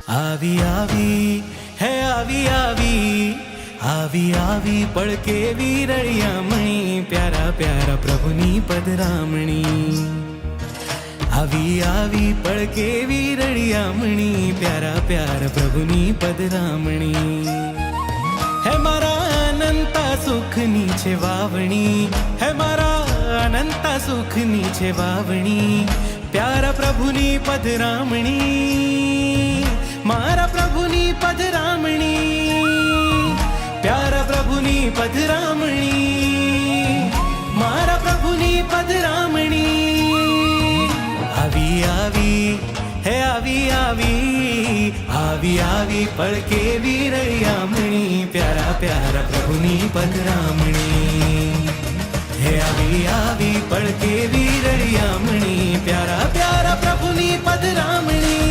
આવી આવી હે આવી આવી આવી આવી પડકે વીરળિયામણી પ્યારા પ્યારા પ્રભુની પધરામણી આવી આવી પડકે વીરળિયામણી પ્યારા પ્યારા પ્રભુની પધરામણી હે મારા અનંતા સુખની છે વાવણી હે મારા અનંતા સુખની છે વાવણી પ્યારા પ્રભુની પધરામણી મારા પ્રભુની પધરામણી પ્યારા પ્રભુની પધરામણી મારા પ્રભુની પધરામણી આવી આવી હે આવી આવી આવી આવી પડકે વીરળિયામણી પ્યારા પ્યારા પ્રભુની પધરામણી હે આવી આવી પડકે વીરળિયામણી પ્યારા પ્યારા પ્રભુની પધરામણી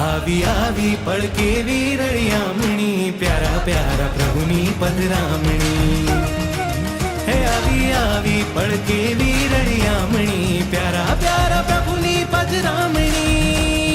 આવી આવી પડકે વીરળિયામણી પ્યારા પ્યારા પ્રભુની પધરામણી હે આવી આવી પડકે વીરળિયામણી પ્યારા પ્યારા પ્રભુની પધરામણી